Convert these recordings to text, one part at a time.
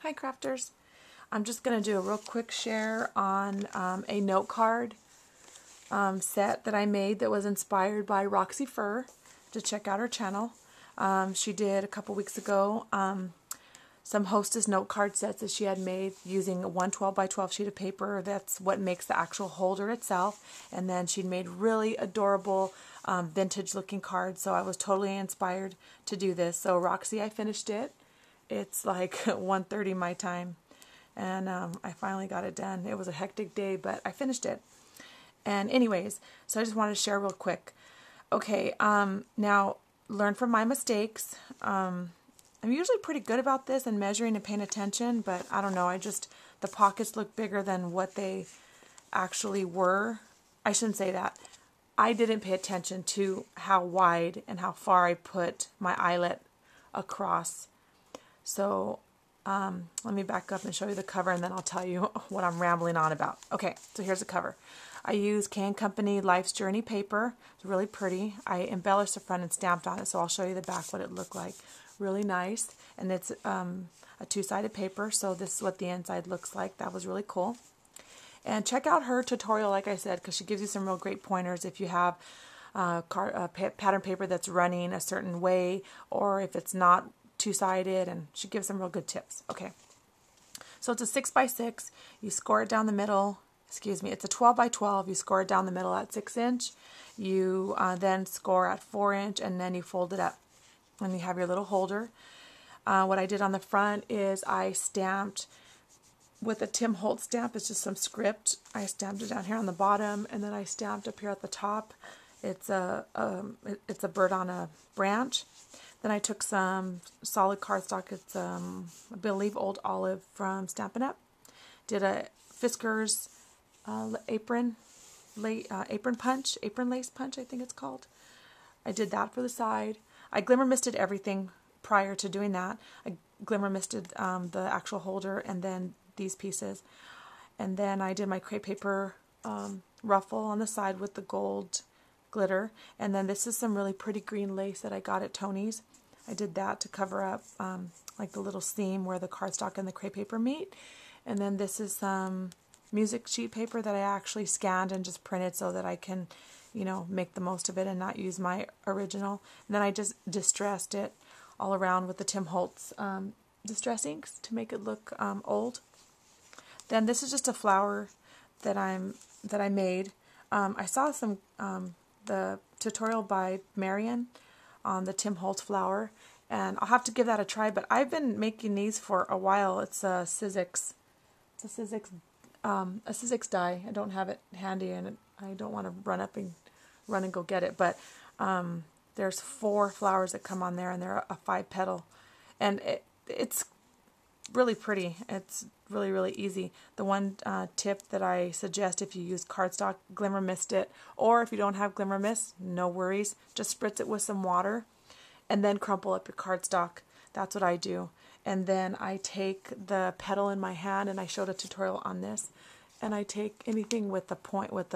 Hi crafters. I'm just going to do a real quick share on a note card set that I made that was inspired by Roxyfur. To check out her channel. She did a couple weeks ago some Hostess note card sets that she had made using a 112 by 12 sheet of paper. That's what makes the actual holder itself. And then she'd made really adorable vintage looking cards. So I was totally inspired to do this. So Roxy, I finished it. It's like 1:30 my time, and I finally got it done. It was a hectic day, but I finished it. And anyways, so I just wanted to share real quick. Okay, now learn from my mistakes. I'm usually pretty good about this and measuring and paying attention, but I don't know. The pockets look bigger than what they actually were. I shouldn't say that. I didn't pay attention to how wide and how far I put my eyelet across. So let me back up and show you the cover, and then I'll tell you what I'm rambling on about. Okay, so here's the cover. I use K & Company Life's Journey paper. It's really pretty. I embellished the front and stamped on it, so I'll show you the back what it looked like. Really nice, and it's a two-sided paper, so this is what the inside looks like. That was really cool. And check out her tutorial, like I said, because she gives you some real great pointers if you have pattern paper that's running a certain way, or if it's not two-sided, and she gives some real good tips. Okay, so it's a 6x6. You score it down the middle. Excuse me, it's a 12 by 12. You score it down the middle at 6 inch. You then score at 4 inch, and then you fold it up, and you have your little holder. What I did on the front is I stamped with a Tim Holtz stamp. It's just some script. I stamped it down here on the bottom, and then I stamped up here at the top. It's a bird on a branch. Then I took some solid cardstock. It's I believe Old Olive from Stampin' Up. Did a Fisker's apron lace punch, I think it's called. I did that for the side. I glimmer misted everything prior to doing that. I glimmer misted the actual holder and then these pieces. And then I did my crepe paper ruffle on the side with the gold glitter. And then this is some really pretty green lace that I got at Tony's. I did that to cover up like the little seam where the cardstock and the crepe paper meet. And then this is some music sheet paper that I actually scanned and just printed so that I can, make the most of it and not use my original. And then I just distressed it all around with the Tim Holtz distress inks to make it look old. Then this is just a flower that I made. I saw the tutorial by Marion on the Tim Holtz flower, and I'll have to give that a try, but I've been making these for a while. It's a Sizzix. It's a Sizzix die. I don't have it handy, and I don't want to run and go get it, but there's 4 flowers that come on there, and they're a 5-petal, and it's really pretty. It's really, really easy. The one tip that I suggest, if you use cardstock, glimmer mist it, or if you don't have glimmer mist, no worries. Just spritz it with some water and then crumple up your cardstock. That's what I do. And then I take the petal in my hand, and I showed a tutorial on this, and I take anything with the point, with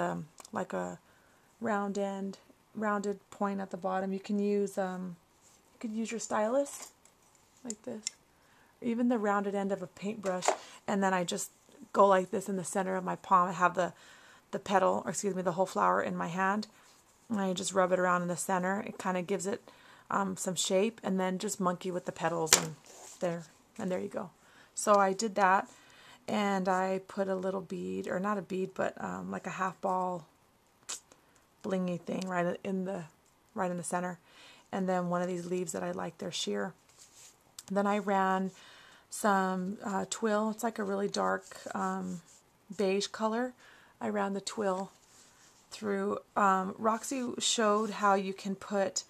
like a rounded point at the bottom. You can use your stylus like this, even the rounded end of a paintbrush, and then I just go like this in the center of my palm. I have the petal, or excuse me, the whole flower in my hand, and I just rub it around in the center. It kind of gives it some shape, and then just monkey with the petals, and there you go. So I did that, and I put a little bead, or not a bead, but like a half ball blingy thing right in the center, and then one of these leaves that I like, they're sheer. Then I ran some twill. It's like a really dark beige color. I ran the twill through. Roxy showed how you can put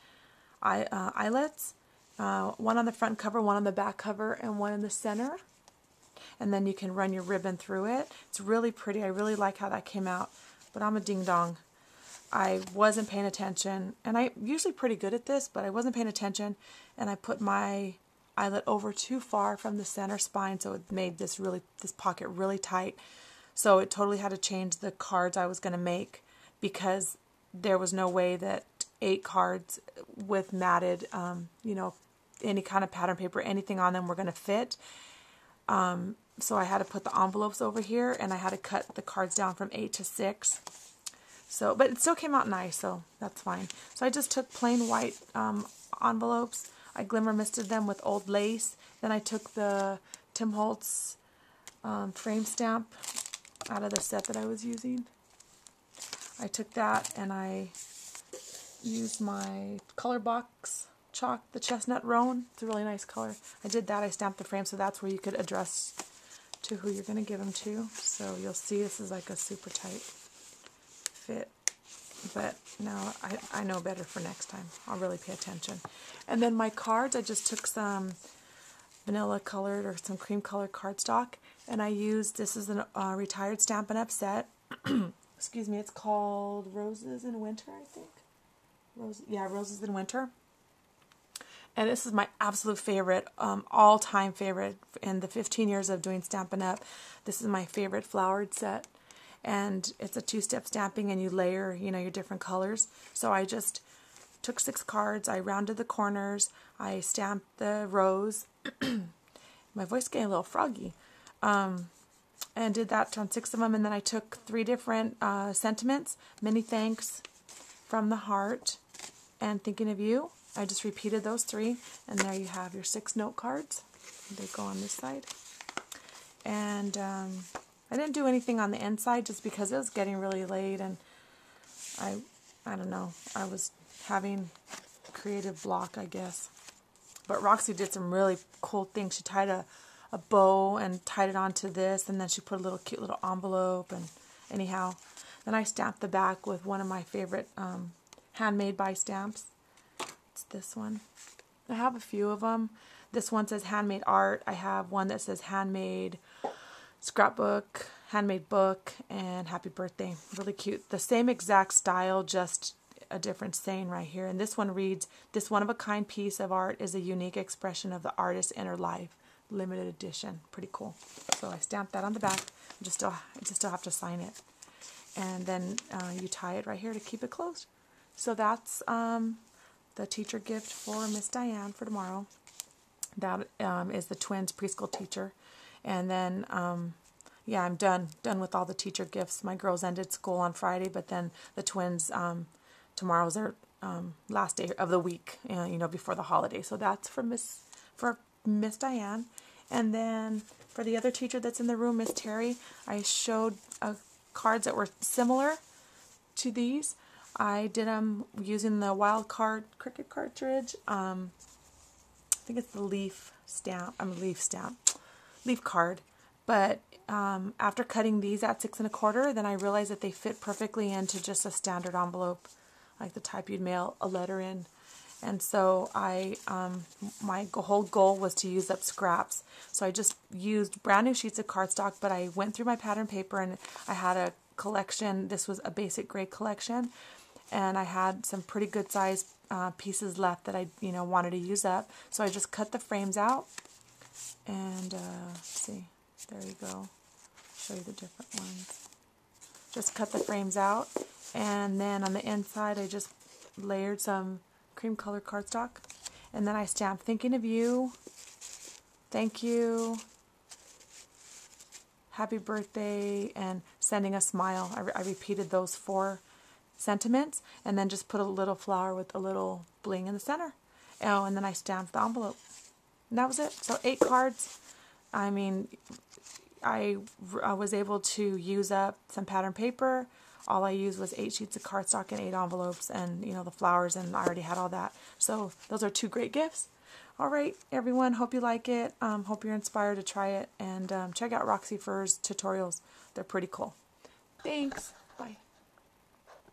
eyelets, one on the front cover, one on the back cover, and one in the center. And then you can run your ribbon through it. It's really pretty. I really like how that came out. But I'm a ding-dong. I wasn't paying attention. And I'm usually pretty good at this, but I wasn't paying attention. And I put my eyelet over too far from the center spine, so it made this pocket really tight. So it totally had to change the cards I was going to make, because there was no way that 8 cards with matted, any kind of pattern paper, anything on them were going to fit. So I had to put the envelopes over here, and I had to cut the cards down from 8 to 6. So, but it still came out nice, so that's fine. So I just took plain white envelopes. I glimmer misted them with old lace. Then I took the Tim Holtz frame stamp out of the set that I was using. I took that and I used my color box chalk, the Chestnut Roan. It's a really nice color. I did that. I stamped the frame, so that's where you could address to who you're going to give them to. So you'll see this is like a super tight fit. But now I know better for next time. I'll really pay attention. And then my cards, I just took some vanilla colored or some cream colored cardstock, and I used, this is a retired Stampin' Up! Set. Excuse me, it's called Roses in Winter, I think. Roses in Winter. And this is my absolute favorite, all-time favorite in the 15 years of doing Stampin' Up! This is my favorite flowered set. And it's a 2-step stamping, and you layer, you know, your different colors. So I just took 6 cards, I rounded the corners, I stamped the rose. My voice is getting a little froggy. And did that on 6 of them, and then I took 3 different sentiments, many thanks, from the heart, and thinking of you. I just repeated those 3, and there you have your 6 note cards. They go on this side. And I didn't do anything on the inside just because it was getting really late, and I don't know, I was having creative block, I guess. But Roxy did some really cool things. She tied a bow and tied it onto this, and then she put a little cute little envelope, and anyhow, then I stamped the back with one of my favorite Handmade by stamps. It's this one. I have a few of them. This one says Handmade Art. I have one that says Handmade Scrapbook, Handmade Book, and Happy Birthday. Really cute. The same exact style, just a different saying right here. And this one reads, "This one-of-a-kind piece of art is a unique expression of the artist's inner life. Limited edition." Pretty cool. So I stamped that on the back. I just still have to sign it. And then you tie it right here to keep it closed. So that's the teacher gift for Miss Diane for tomorrow. That is the twins preschool teacher. And then, yeah, I'm done with all the teacher gifts. My girls ended school on Friday, but then the twins, tomorrow's their last day of the week, you know, before the holiday. So that's for Miss Diane. And then for the other teacher that's in the room, Miss Terry, I showed cards that were similar to these. I did them using the Wild Card Cricut cartridge. I think it's the leaf card. But after cutting these at 6 1/4, then I realized that they fit perfectly into just a standard envelope, like the type you'd mail a letter in. And so my whole goal was to use up scraps. So I just used brand new sheets of cardstock, but I went through my pattern paper, and I had a collection. This was a basic gray collection, and I had some pretty good size pieces left that I wanted to use up. So I just cut the frames out, and let's see, there you go. Show you the different ones. Just cut the frames out, and then on the inside I just layered some cream colored cardstock, and then I stamped "Thinking of You," "Thank you," "Happy Birthday," and "Sending a Smile." I repeated those 4 sentiments, and then just put a little flower with a little bling in the center. Oh, and then I stamped the envelope. And that was it. So 8 cards. I mean, I was able to use up some pattern paper. All I used was 8 sheets of cardstock and 8 envelopes, and the flowers, and I already had all that. So those are 2 great gifts. All right, everyone, hope you like it. Hope you're inspired to try it, and check out Roxyfur's tutorials. They're pretty cool. Thanks. Bye.